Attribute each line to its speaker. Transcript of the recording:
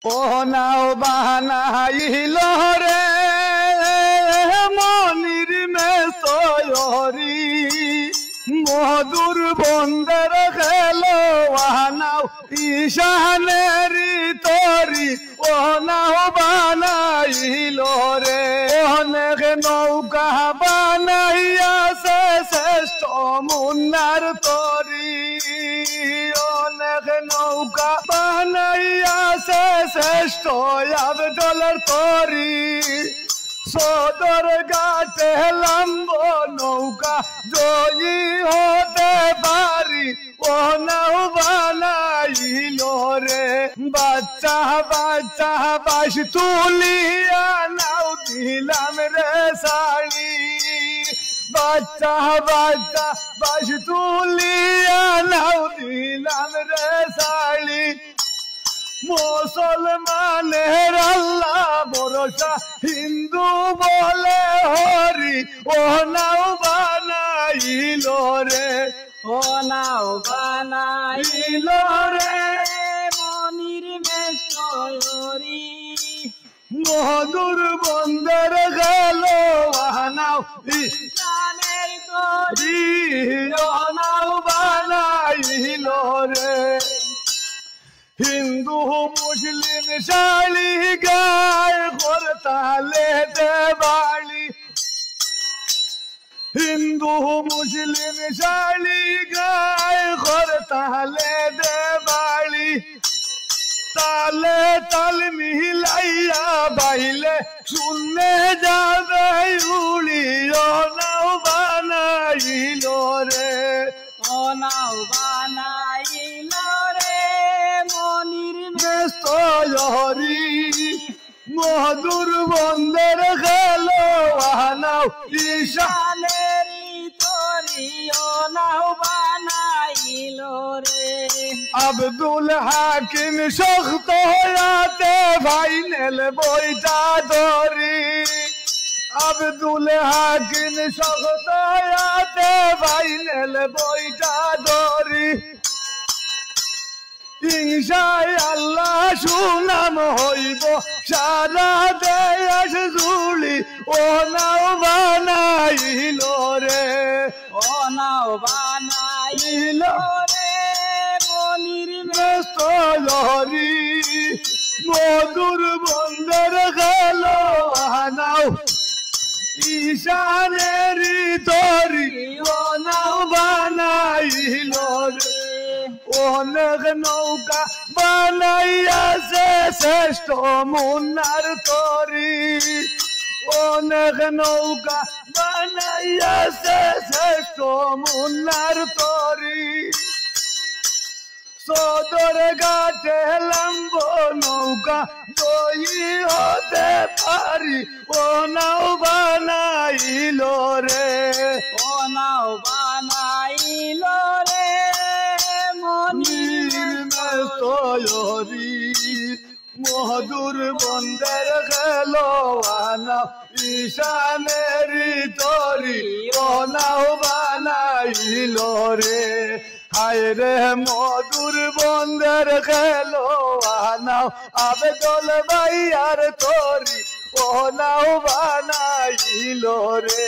Speaker 1: ও নাও বানাইল রে মনির মেসরি মধুর বন্দর খেলো নাও ঈশানেরি তরি ও নাও বানাইল রে অনেক নৌকা বানাইয়াছে শ্রেষ্ঠ মুন্নার তরি অনেক নৌকা বানাইয়াছে শ্রেষ্ঠ আবদলের তরি সদর ঘাটে লম্ব নৌকা জয়ী হতে পারি ও নাও বানাইল রে বাচ্চা বাচ্চা বাস তুলিয়া নাও দিলাম রে শাড়ি বাচ্চা বাচ্চা বাস তুলিয়া নাও দিলাম রে শাড়ি মুসলমানের আল্লাহ ভরসা হিন্দু বলে হরি ও নাও বানাইল রে
Speaker 2: ও নাও বানাইল রে মনির মেসরি
Speaker 1: মধুর বন্দর গেল নাও
Speaker 2: ঈশানের তরি
Speaker 1: ও নাও বানাইল রে হিন্দু মুসলিম শালি গায় করতালে দেবালি হিন্দু মুসলিম শালি গায় করতালে দেবালি তালে তাল মিলাইয়া বাইলে শুনে যাবে উড়িও নাও বানাইল রে
Speaker 2: ও নাও বানাইল রে মনির
Speaker 1: মেসরি মধুর বন্দর খেলো নাও ঈশানের
Speaker 2: ঈশানেরি তরি ও নাও বানাইল রে
Speaker 1: আব্দুল হাকিম শক্ত হয়াতে ফাইনাল বইটা ধরি আব্দুল হাকিম শক্ত হয়াতে ফাইনাল বইটা ধরি ইনশাই আল্লাহ সুনাম হইব সারা দেশ জুড়ি ও নাও বানাইল রে
Speaker 2: ও নাও বানাইল রে মনির
Speaker 1: মেসরি মধুর বন্দর গেল নাও ঈশানেরি তরি ও নাও বানাইল রে অনেক নৌকা বানাইয়াছে শ্রেষ্ঠ মুন্নার তরি অনেক নৌকা বানাইয়াছে শ্রেষ্ঠ মুন্নার তরি সদর ঘাটে লম্ব নৌকা জয়ী হতে পারি ও নাও বানাইল রে
Speaker 2: ও নাও বানাইল রে মনির
Speaker 1: মেসরি মধুর বন্দর গেল নাও ঈশানেরি তরি ও নাও বানাইল রে হায় রে মধুর বন্দর গেল নাও আবেদল ভাইয়ার তরি ও নাও বানাইল রে।